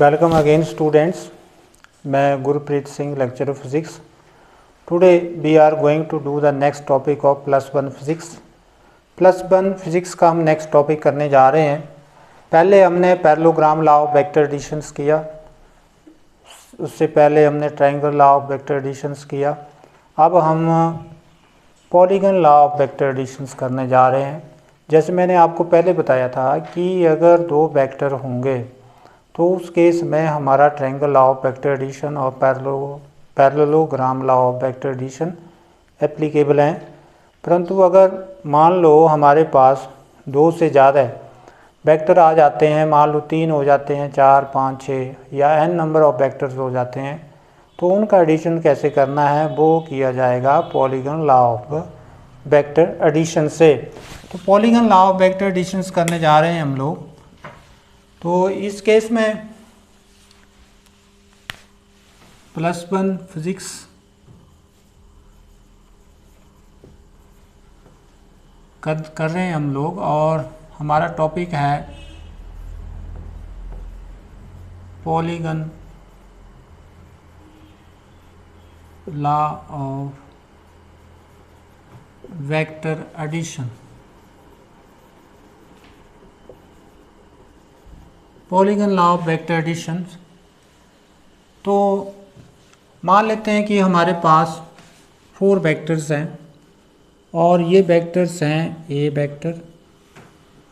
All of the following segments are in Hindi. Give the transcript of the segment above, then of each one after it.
Welcome again students. मैं Gurpreet Singh lecture of physics. Today we are going to do the next topic of +1 physics. +1 physics का हम नेक्स्ट टॉपिक करने जा रहे हैं. पहले हमने parallelogram law of vector additions किया, उससे पहले हमने triangle law of vector additions किया. अब हम polygon law of vector additions करने जा रहे हैं. जैसे मैंने आपको पहले बताया था कि अगर दो वेक्टर होंगे तो उस केस में हमारा triangle law of vector addition और parallelogram law of vector addition applicable हैं. परंतु अगर मान लो हमारे पास दो से ज़्यादा वेक्टर आ जाते हैं, मान लो 3 हो जाते हैं, 4, 5, 6 या n नंबर ऑफ वेक्टर्स हो जाते हैं, तो उनका एडिशन कैसे करना है वो किया जाएगा polygon law of vector addition से. तो polygon law of vector additions करने जा रहे हैं हम लोग. तो इस केस में +1 फिजिक्स कर रहे हैं हम लोग और हमारा टॉपिक है polygon law of vector addition. Polygon law of vector addition. तो मान लेते हैं कि हमारे पास 4 वेक्टर्स हैं और ये वेक्टर्स हैं ए वेक्टर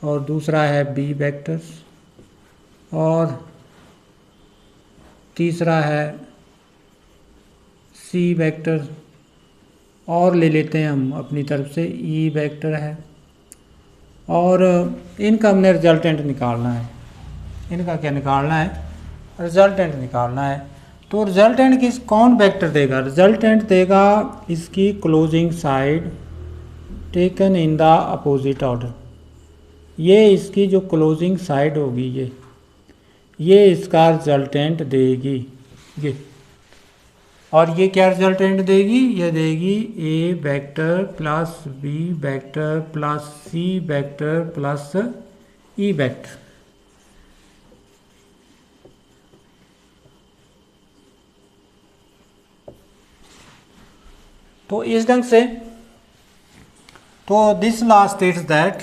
और दूसरा है बी वेक्टर्स और तीसरा है सी वेक्टर और ले लेते हैं हम अपनी तरफ से ई वेक्टर है और इनका हमने रिजल्टेंट निकालना है. इनका क्या निकालना है? रिजल्टेंट निकालना है. तो रिजल्टेंट किस कौन वेक्टर देगा? रिजल्टेंट देगा इसकी closing side taken in the opposite order. ये इसकी जो क्लोजिंग साइड होगी ये इसका रिजल्टेंट देगी ये. और ये क्या रिजल्टेंट देगी? ये देगी A vector plus B vector plus C vector plus E vector. तो इस ढंग से तो this law states that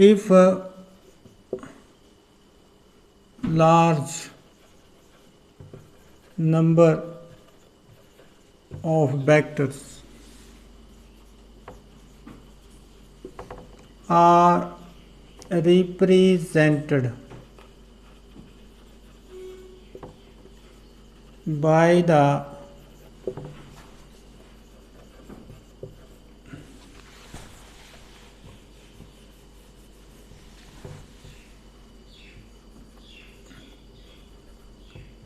if a large number of vectors are represented by the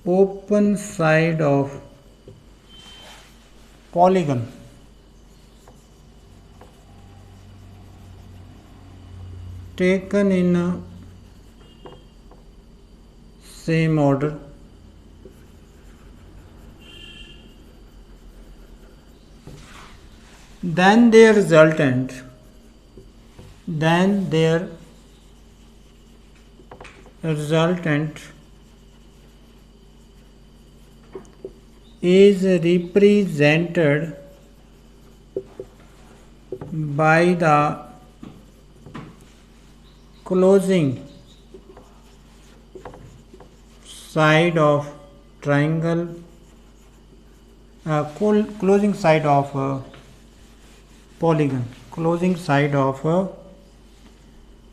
open side of polygon taken in a same order, then their resultant is represented by the closing side of triangle, closing side of polygon, closing side of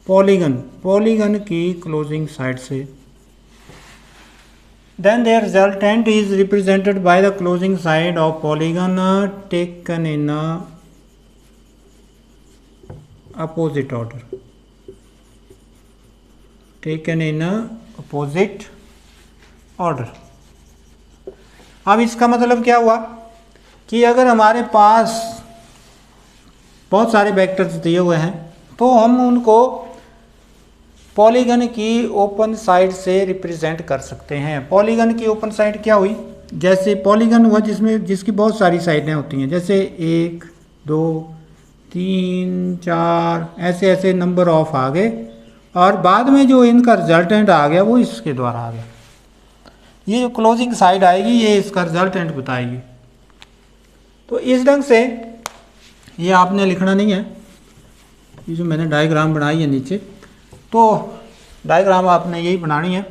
polygon की closing side से. Then their resultant is represented by the closing side of polygon taken in opposite order. Taken in opposite order. अब इसका मतलब क्या हुआ कि अगर हमारे पास बहुत सारे वेक्टर्स दिए हुए हैं तो हम उनको पॉलीगन की ओपन साइड से रिप्रेजेंट कर सकते हैं. पॉलीगन की ओपन साइड क्या हुई? जैसे पॉलीगन हुआ जिसकी बहुत सारी साइडें होती हैं, जैसे 1 2 3 4 ऐसे ऐसे नंबर ऑफ आ गए, और बाद में जो इनका रिजल्टेंट आ गया वो इसके द्वारा आ गया। ये जो क्लोजिंग साइड आएगी ये इसका रिजल्टेंट बताएगी। तो इस ढंग से ये आपने लिखना नहीं है, ये जो मैंने डायग्राम बनाई है नीचे, तो डायग्राम आपने यही बनानी है।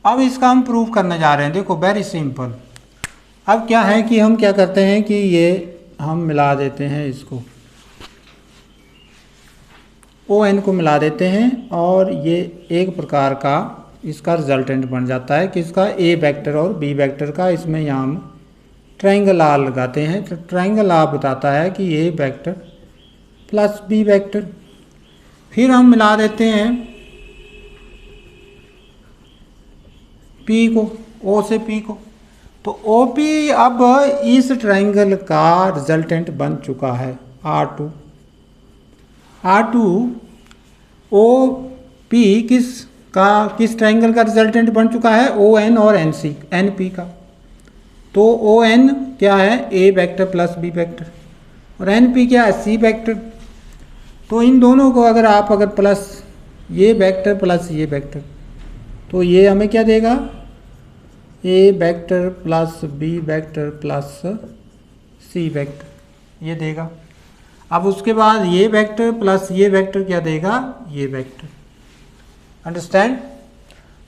अब इसका हम प्रूफ करने जा रहे हैं। देखो वेरी सिंपल। अब क्या है कि हम क्या करते हैं कि ये हम मिला देते हैं, इसको ON को मिला देते हैं, और ये एक प्रकार का इसका रिजल्टेंट बन जाता है किसका, A वेक्टर और B वेक्टर का। इसमें यहाँ हम ट्रायंगल R लगाते हैं, तो ट्रायंगल R बताता है कि A vector plus B vector. फिर हम मिला देते हैं P को, O से P को, तो OP अब इस ट्रायंगल का रिजल्टेंट बन चुका है R2। OP किस ट्रायंगल का रिजल्टेंट बन चुका है, ON और NP का। तो ON क्या है, A vector plus B vector, और NP क्या है, C वेक्टर। तो इन दोनों को अगर प्लस ये वेक्टर प्लस ये वेक्टर, तो ये हमें क्या देगा, A vector plus B vector plus C vector, ये देगा। अब उसके बाद ये वेक्टर प्लस ये वेक्टर क्या देगा, ये वेक्टर। अंडरस्टैंड।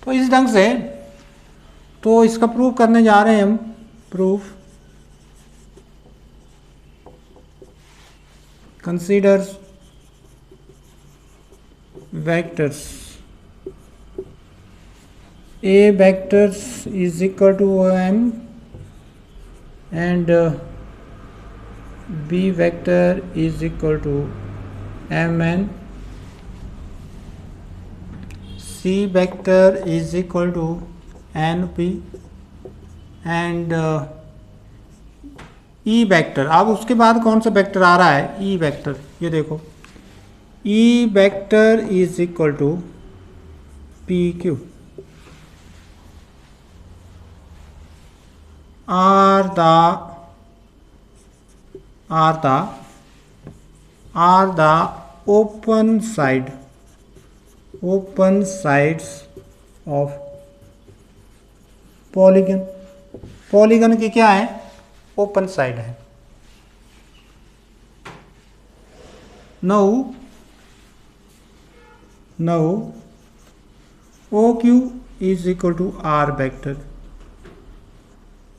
तो इस ढंग से तो इसका प्रूफ करने जा रहे हैं हम। Proof considers vectors A vectors is equal to OM and B vector is equal to MN, C vector is equal to NP and E vector। अब उसके बाद कौन सा वेक्टर आ रहा है, E वेक्टर। ये देखो E vector is equal to PQ are the open sides of polygon। Polygon की क्या है, ओपन साइड है। now OQ is equal to R vector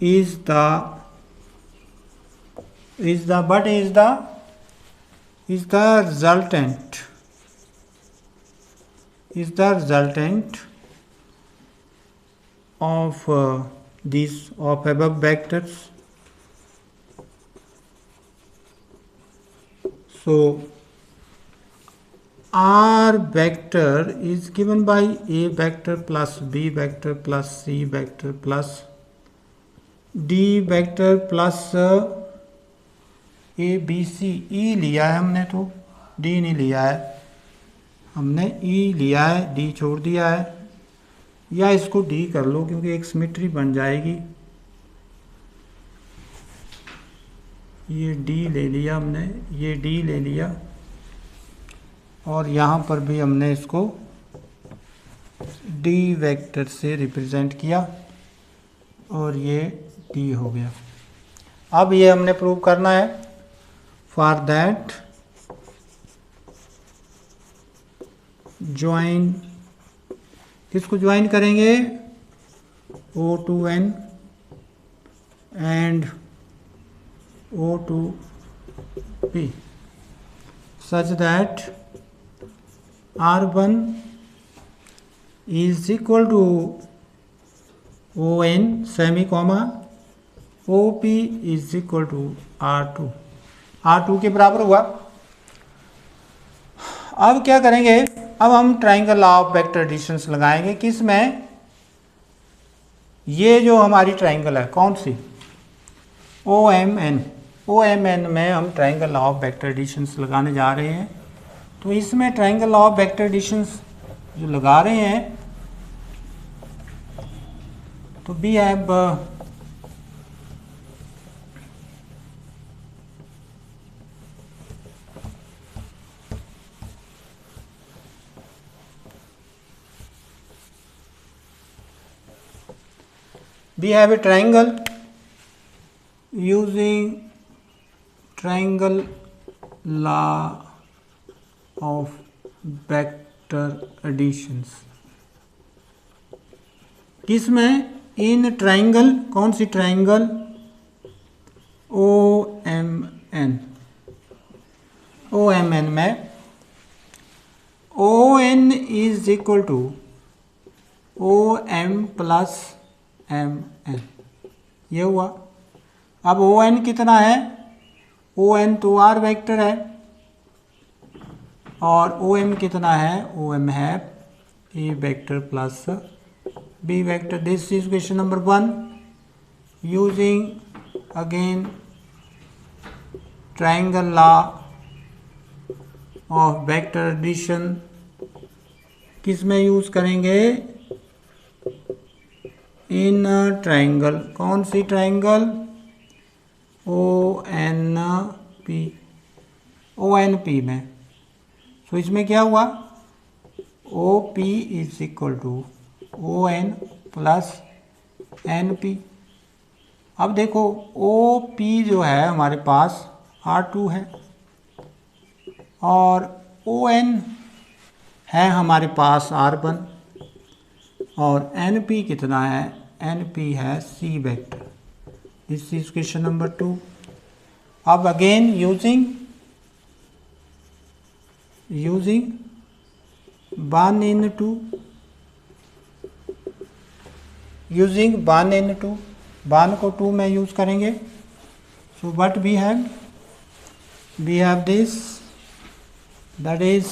is the resultant of these of above vectors। So R vector is given by A vector plus B vector plus C vector plus D vector plus A B C। E लिया है हमने, तो D नहीं लिया है हमने, E लिया है, D छोड़ दिया है, या इसको D कर लो क्योंकि एक सिमेट्री बन जाएगी। ये D ले लिया हमने, ये D ले लिया, और यहाँ पर भी हमने इसको D वेक्टर से रिप्रेजेंट किया, और ये D हो गया। अब ये हमने प्रूव करना है। फॉर दैट ज्वाइन, किसको ज्वाइन करेंगे, O2N and O2P such that R1 is equal to ON semi comma OP is equal to R2, R2 के बराबर हुआ। अब क्या करेंगे, अब हम triangle law of vector additions लगाएंगे। किस में, ये जो हमारी ट्राइंगल है कौन सी, OMN में हम triangle law of vector additions लगाने जा रहे हैं। तो इसमें triangle law of vector additions जो लगा रहे हैं, तो we have we have a triangle. Using triangle law of vector additions, किसमें? इन ट्राइंगल, कौन सी ट्राइंगल? OMN, OMN में ON is equal to OM plus MN, ये हुआ। अब ON कितना है? ON तो R वेक्टर है, और OM कितना है? OM है A vector plus B vector. This is question number 1 using again triangle law of vector addition. किस में यूज करेंगे? इन ट्राइंगल, कौन सी ट्राइंगल? ONP में। तो इसमें क्या हुआ? OP is equal to ON plus NP। अब देखो OP जो है हमारे पास R2 है, और ON है हमारे पास R1, और NP कितना है? NP है C vector. This is question number 2। अब again using 1 in 2, using 1 in 2, 1 को 2 में यूज करेंगे। So what we have this, that is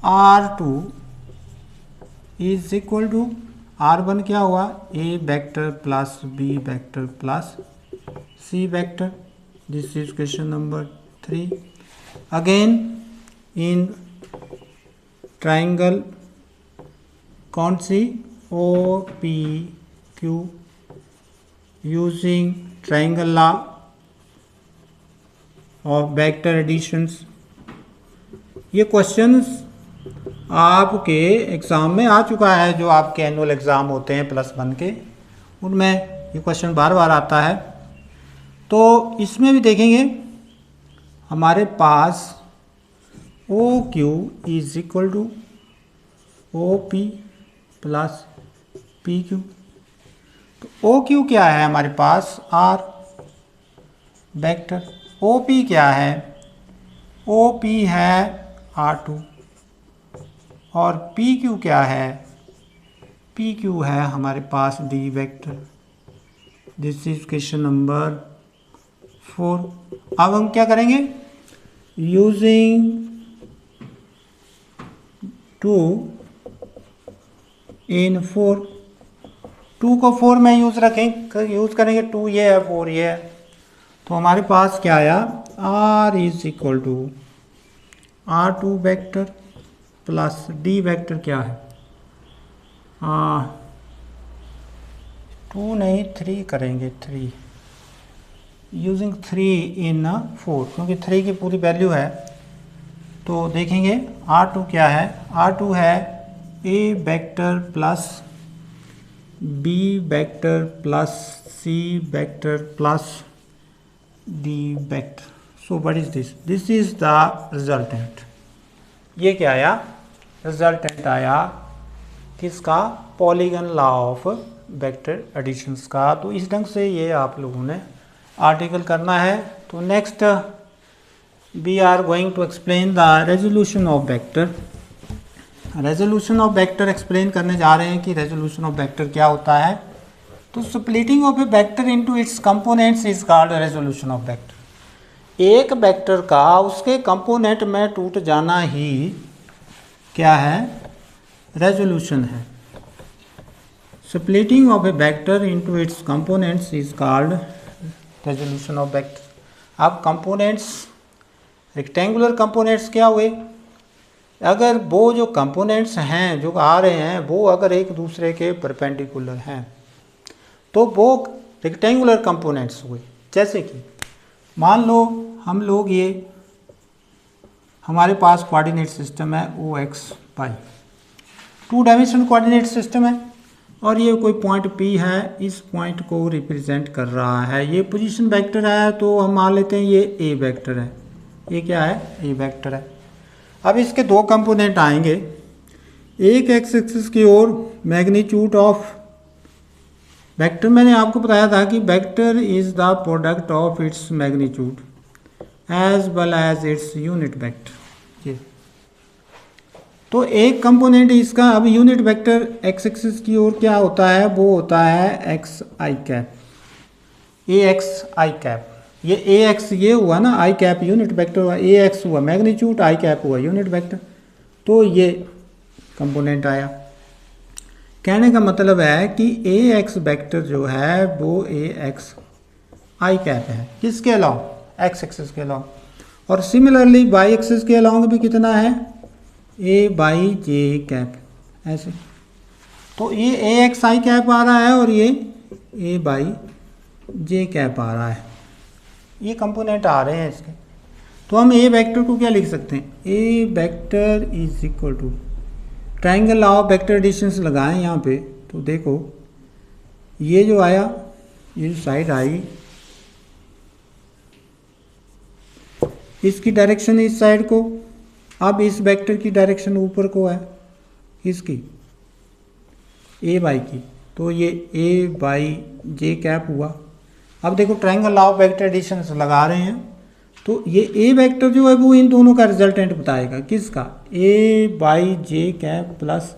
R2 is equal to R1 क्या हुआ? A vector plus B vector plus C vector. This is question number 3। Again in triangle, कौन सी? OPQ, using triangle law of vector additions. ये क्वेश्चंस आपके एग्ज़ाम में आ चुका है, जो आपके एनुअल एग्ज़ाम होते हैं +1 के, उनमें ये क्वेश्चन बार बार आता है। तो इसमें भी देखेंगे हमारे पास OQ is equal to OP plus PQ। तो OQ क्या है हमारे पास? R vector. OP क्या है? OP है R2, और PQ क्या है? PQ है हमारे पास D vector. This is question number 4। अब हम क्या करेंगे? यूजिंग 2 in 4, 2 को 4 में यूज करेंगे। 2 ये है, 4 ये है, तो हमारे पास क्या आया? R is equal to R2 vector plus D vector क्या है? 2 नहीं 3 करेंगे, 3 यूजिंग 3 in 4, क्योंकि 3 की पूरी वैल्यू है। तो देखेंगे R2 क्या है? R2 है A vector plus B vector plus C vector plus D vector. So what is this? This is the resultant. ये क्या आया? रिजल्टेंट आया किसका? Polygon law of vector additions का। तो इस ढंग से ये आप लोगों ने आर्टिकल करना है। तो next we are going to explain the resolution of vector. Resolution of vector explain करने जा रहे हैं कि रेजोल्यूशन ऑफ वेक्टर क्या होता है। तो splitting of A vector into its components is called resolution of vector. एक वेक्टर का उसके कंपोनेंट में टूट जाना ही क्या है? रेजोल्यूशन है। Splitting of A vector into its components is called resolution of vector. अब कंपोनेंट्स, रेक्टेंगुलर कंपोनेंट्स क्या हुए? अगर वो जो कंपोनेंट्स हैं जो आ रहे हैं वो अगर एक दूसरे के परपेंडिकुलर हैं तो वो रेक्टेंगुलर कंपोनेंट्स हुए। जैसे कि मान लो हम लोग ये हमारे पास कोऑर्डिनेट सिस्टम है O X Y, 2 dimensional coordinate system है और ये कोई पॉइंट P है, इस पॉइंट को रिप्रेजेंट कर रहा है। ये पोजीशन वेक्टर है तो हम मान लेते हैं ये ए वेक्टर है, ये क्या है, ए वेक्टर है। अब इसके 2 कंपोनेंट आएंगे, एक एक्स एक्सिस की ओर मैग्नीट्यूड ऑफ वेक्टर, मैंने आपको बताया था कि vector is the product of its magnitude as well as its unit vector. ये तो एक कंपोनेंट इसका, अब यूनिट वेक्टर एक्स एक्सिस की ओर क्या होता है, वो होता है x I cap, A X I cap. ये ए एक्स ये हुआ ना, आई कैप यूनिट वेक्टर हुआ, ए एक्स हुआ मैग्नीट्यूड, आई कैप हुआ यूनिट वेक्टर, तो ये कंपोनेंट आया। कहने का मतलब है कि ए एक्स वेक्टर जो है वो ए एक्स आई कैप है, किसके अलाउंग, एक्स एक्सिस के अलाउंग। और सिमिलरली वाई एक्सिस के अलाउंग भी कितना है, ए बाई जे कैप, ऐसे। तो ये ए एक्स आई कैप आ रहा है और ये ए बाई जे कैप आ रहा है, ये कंपोनेंट आ रहे हैं इसके। तो हम ए वेक्टर को क्या लिख सकते हैं, A vector is equal to, triangle law of vector additions लगाएं यहाँ पे, तो देखो ये जो आया, ये साइड आई, इसकी डायरेक्शन इस साइड को, अब इस वेक्टर की डायरेक्शन ऊपर को है, किसकी, ए बाई की, तो ये ए बाई जे कैप हुआ। अब देखो triangle law of vector additions लगा रहे हैं, तो ये ए वेक्टर जो है वो इन दोनों का रिजल्टेंट बताएगा, किसका, A Y J cap plus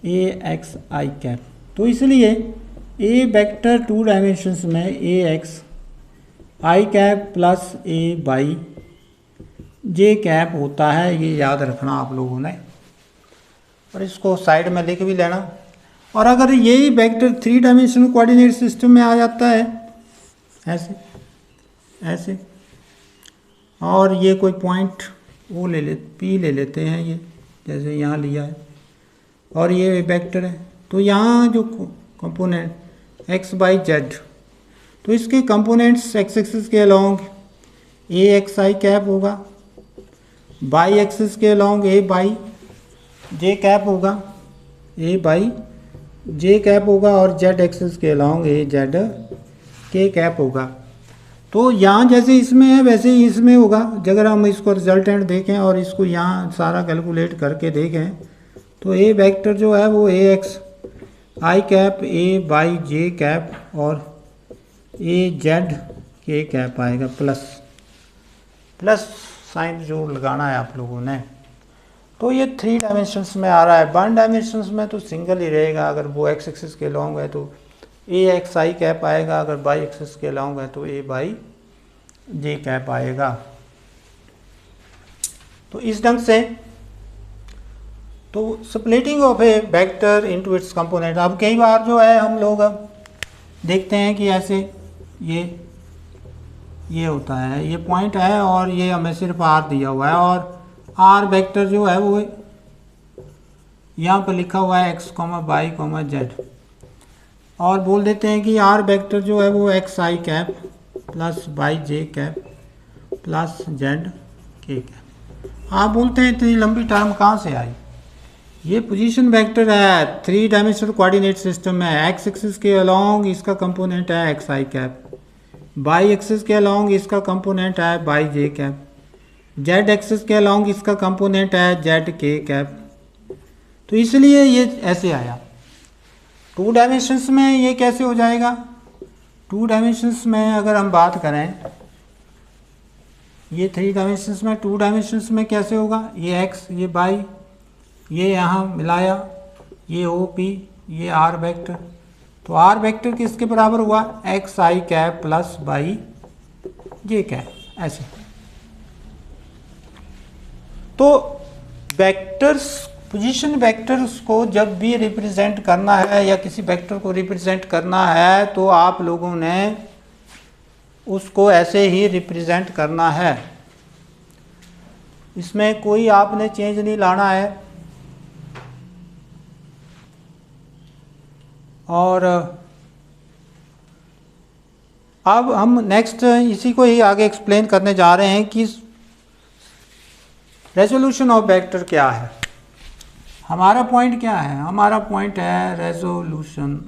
A X I cap. तो इसलिए ए वेक्टर 2 डायमेंशंस में A X I cap plus A Y J cap होता है, ये याद रखना आप लोगों ने, और इसको साइड में लिख भी लेना। और अगर यही वेक्टर 3 डायमेंशनल कोऑर्डिनेट सिस्टम में आ जाता है, ऐसे ऐसे, और ये कोई पॉइंट वो पी ले लेते हैं, ये जैसे यहाँ लिया है, और ये वेक्टर है, तो यहाँ जो कंपोनेंट एक्स बाई जेड, तो इसके कंपोनेंट्स एक्स एक्सिस के along A X I cap होगा, बाई एक्सिस के अलोंग ए बाई जे कैप होगा, ए बाई जे कैप होगा, और जेड एक्सिस के अलोंग ए जेड के कैप होगा। तो यहाँ जैसे इसमें है वैसे ही इसमें होगा। अगर हम इसको रिजल्टेंट देखें और इसको यहाँ सारा कैलकुलेट करके देखें, तो ए वेक्टर जो है वो A X I cap A Y J cap और ए जेड के कैप आएगा, प्लस साइन जो लगाना है आप लोगों ने। तो ये 3 डायमेंशंस में आ रहा है, 1 डायमेंशंस में तो सिंगल ही रहेगा, अगर वो एक्स एक्सिस के लॉन्ग है तो ए एक्स आई कैप आएगा, अगर बाई एक्सिस के लॉन्ग है तो ए बाई जे कैप आएगा। तो इस ढंग से, तो splitting of A vector into its component. अब कई बार जो है हम लोग देखते हैं कि ऐसे ये होता है, ये पॉइंट है और ये हमें सिर्फ आर दिया हुआ है, और आर वेक्टर जो है वो यहाँ पर लिखा हुआ है x comma by comma Z, और बोल देते हैं कि आर वेक्टर जो है वो x I cap plus by J cap plus Z K cap. आप बोलते हैं इतनी लंबी टर्म कहाँ से आई, ये पोजीशन वेक्टर है 3 डायमेंशनल कोऑर्डिनेट सिस्टम में, एक्स एक्सिस के अलोंग इसका कंपोनेंट है x I cap, by axis के अलोंग इसका कंपोनेंट है by J cap, Z axis के अलोंग इसका कंपोनेंट है जेड के कैप। तो इसलिए ये ऐसे आया। 2 डायमेंशंस में ये कैसे हो जाएगा, 2 डायमेंशंस में अगर हम बात करें, ये 3 डायमेंशंस में, 2 डायमेंशंस में कैसे होगा, ये एक्स ये बाई, ये यहाँ मिलाया, ये ओ पी, ये आर वेक्टर। तो आर वेक्टर किसके बराबर हुआ, x I cap plus by J cap, ऐसे। तो वेक्टर्स, पोजीशन वेक्टर्स को जब भी रिप्रेजेंट करना है या किसी वेक्टर को रिप्रेजेंट करना है तो आप लोगों ने उसको ऐसे ही रिप्रेजेंट करना है, इसमें कोई आपने चेंज नहीं लाना है। और अब हम नेक्स्ट इसी को ही आगे एक्सप्लेन करने जा रहे हैं कि रेजोल्यूशन ऑफ वेक्टर क्या है? हमारा पॉइंट क्या है? हमारा पॉइंट है रेजोल्यूशन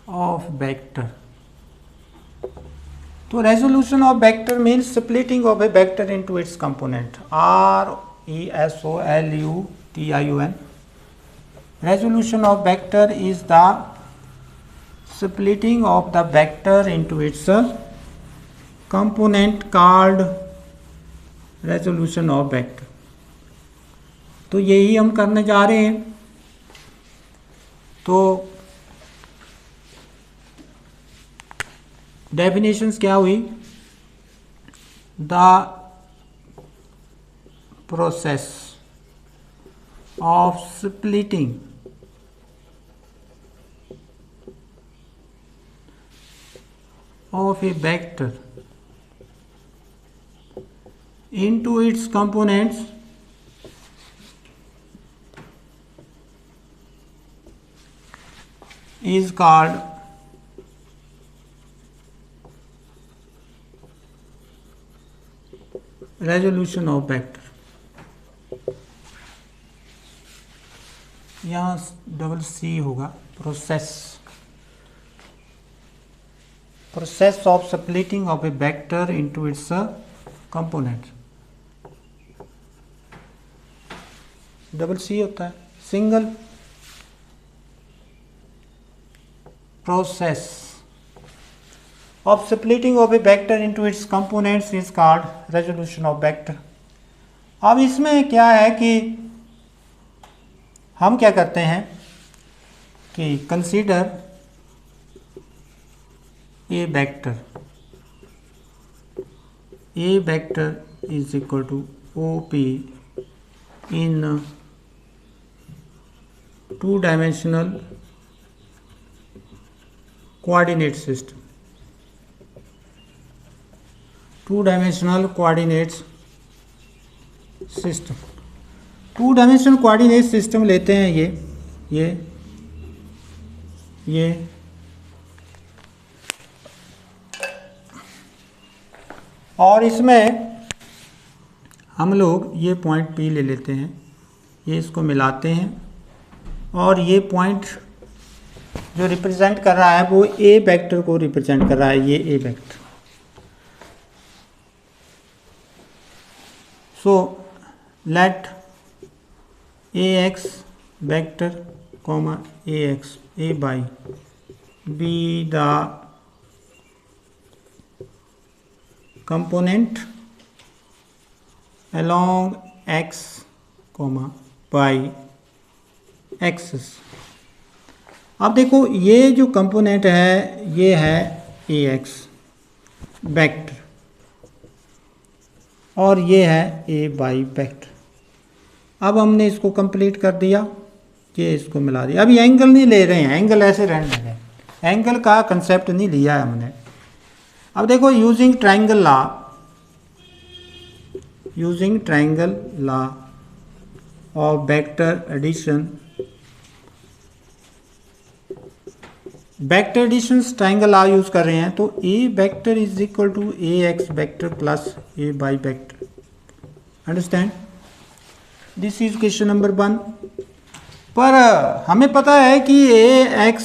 ऑफ वेक्टर। तो resolution of vector means splitting of A vector into its component. RESOLUTION। Resolution of vector is the splitting of the vector into its component called resolution of vector। तो यही हम करने जा रहे हैं। तो डेफिनेशंस क्या हुई? The process of splitting of a vector into its components is called resolution of vector। यहाँ डबल सी होगा। process of splitting of a vector into its components। Double सी होता है। Single process of splitting of a vector into its components is called resolution of vector। अब इसमें क्या है कि हम क्या करते हैं कि consider a vector is equal to OP in two-dimensional coordinate system। two-dimensional coordinate system। two-dimensional coordinate system लेते हैं ये और इसमें हम लोग ये पॉइंट P ले लेते हैं, ये इसको मिलाते हैं और ये पॉइंट जो रिप्रेजेंट कर रहा है वो A वेक्टर को रिप्रेजेंट कर रहा है, ये A vector. So let AX vector comma AX A by be the component along x y axis। अब देखो ये जो कंपोनेंट है ये है AX वेक्टर और ये है AY वेक्टर। अब हमने इसको कंप्लीट कर दिया, ये इसको मिला दिया। अभी एंगल नहीं ले रहे हैं, एंगल ऐसे रहने लगे, एंगल का कंसेप्ट नहीं लिया है हमने। अब देखो using triangle law of vector addition, vector addition triangle law use कर रहे हैं। तो A vector is equal to AX vector plus AY vector. Understand? This is question number 1। पर हमें पता है कि AX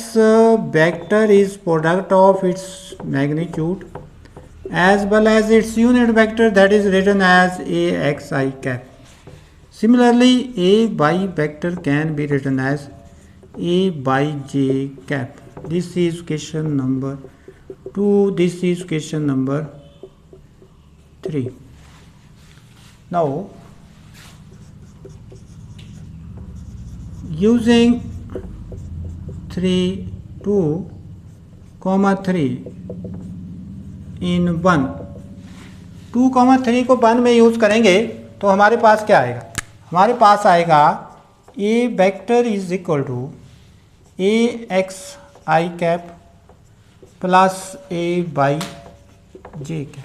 vector is product of its magnitude as well as its unit vector that is written as AXI cap। Similarly, AY vector can be written as A by J cap। This is question number 2. This is question number 3. Now, using 3, 2, 3 इन 1, 2, 3 को 1 में यूज़ करेंगे तो हमारे पास क्या आएगा? हमारे पास आएगा A vector is equal to AXI cap plus AY J cap.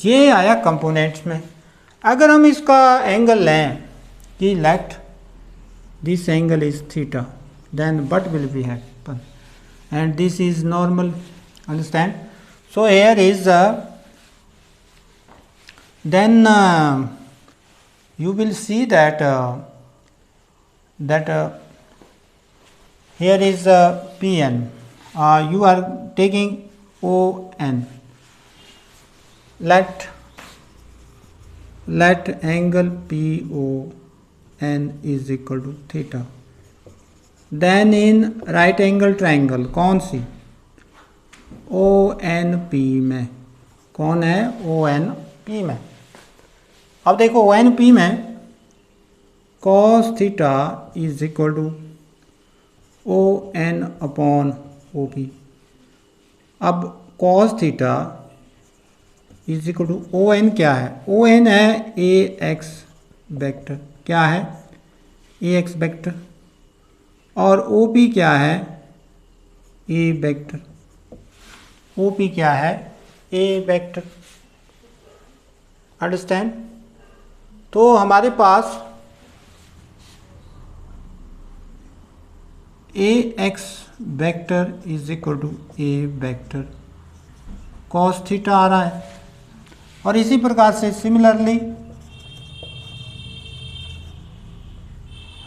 ये आया कंपोनेंट्स में। अगर हम इसका एंगल लें कि let this angle is theta, then what will be happen, and this is normal. Understand? So here is then you will see that here is Pn. You are taking On. Let angle PON is equal to theta. Then in right angle triangle कौन सी? ONP में. कौन है? ONP में. अब देखो ONP में cos theta is equal to ON upon OP. अब cos theta is equal to ON क्या है? ON है AX वेक्टर. क्या है? AX vector. और OP क्या है? A vector. OP क्या है? A vector. अंडरस्टैंड? तो हमारे पास AX vector is equal to A vector cos theta आ रहा है. और इसी प्रकार से सिमिलरली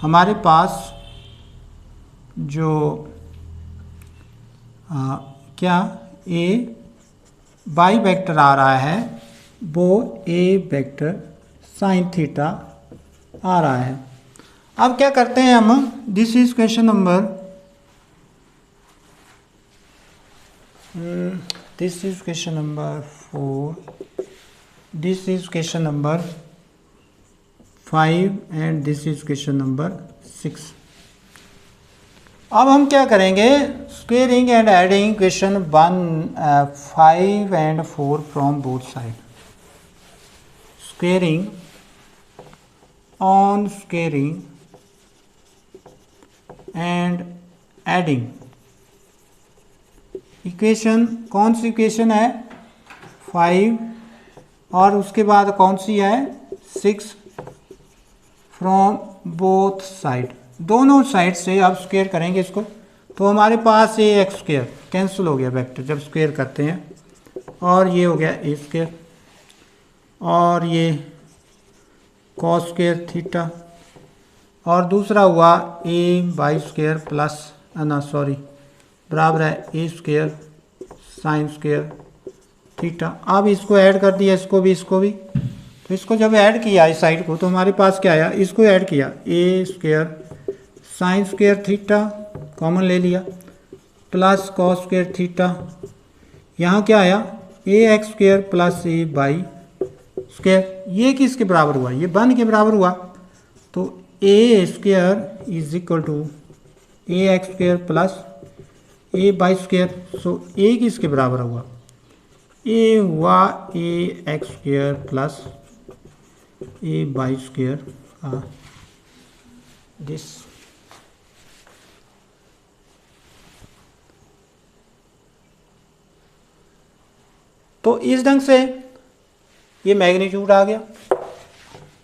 हमारे पास जो क्या A बाई वेक्टर आ रहा है वो A वेक्टर साइन थीटा आ रहा है. अब क्या करते हैं हम? This is question number this is question number 4, this is question number 5 and this is question number 6. अब हम क्या करेंगे? Squaring and adding question 5 and 4 from both side. Squaring on squaring and adding. Equation कौन सी इक्वेशन है? 5 और उसके बाद कौन सी है? 6 फ्रॉम बोथ साइड. दोनों साइड से अब स्क्वायर करेंगे इसको. तो हमारे पास ये एक्स स्क्वायर कैंसिल हो गया वेक्टर जब स्क्वायर करते हैं. और ये हो गया ए स्क्वायर. और ये कॉस स्क्वायर थीटा. और दूसरा हुआ ए बाई स्क्वायर प्लस बराबर है ए स्क्वायर साइन स्क्वायर थीटा. अब इसको ऐड कर दिया, इसको भी. तो इसको जब ऐड किया इस साइड को तो हमारे पास क्या आया? इसको ऐड किया A square sine square theta common ले लिया प्लस कॉस स्क्वायर थीटा. यहाँ क्या आया? A X square plus A Y square. ये किसके बराबर हुआ? ये 1 के बराबर हुआ. तो A square is equal to A X square plus A Y square. So A किसके बराबर हुआ? ए हुआ A X square plus A Y square this. तो इस ढंग से ये मैग्नीट्यूड आ गया.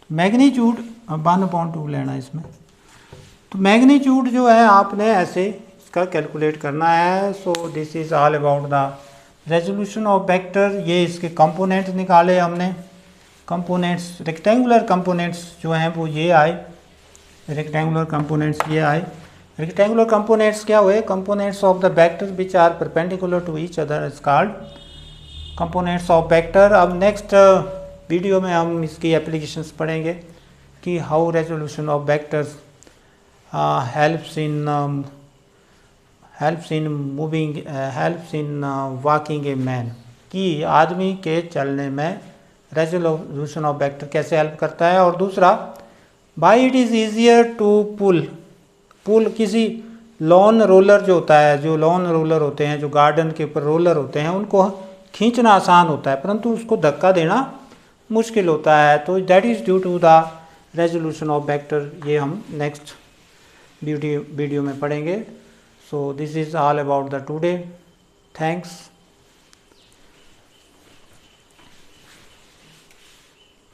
मैग्नीट्यूड 1/2 लेना इसमें. तो मैग्नीट्यूड जो है आपने ऐसे इसका कैलकुलेट करना है. So this is all about the resolution of vector. ये इसके कंपोनेंट्स निकाले हमने. कंपोनेंट्स रेक्टेंगुलर कंपोनेंट्स जो हैं वो ये आए. रेक्टेंगुलर कंपोनेंट्स ये आए. रेक्टेंगुलर कंपोनेंट्स क्या हुए? Components of the vector which are perpendicular to each other is called components of vector. अब नेक्स्ट वीडियो में हम इसकी एप्लीकेशंस पढ़ेंगे कि how resolution of vectors helps in moving helps in walking a man. कि आदमी के चलने में रेजोल्यूशन ऑफ वेक्टर कैसे हेल्प करता है. और दूसरा by it is easier to pull किसी लॉन रोलर जो होता है, जो लॉन रोलर होते हैं, जो गार्डन के ऊपर रोलर होते हैं, उनको खींचना आसान होता है परंतु उसको धक्का देना मुश्किल होता है. तो that is due to the resolution of vector. ये हम नेक्स्ट वीडियो में पढ़ेंगे. So this is all about the today. Thanks.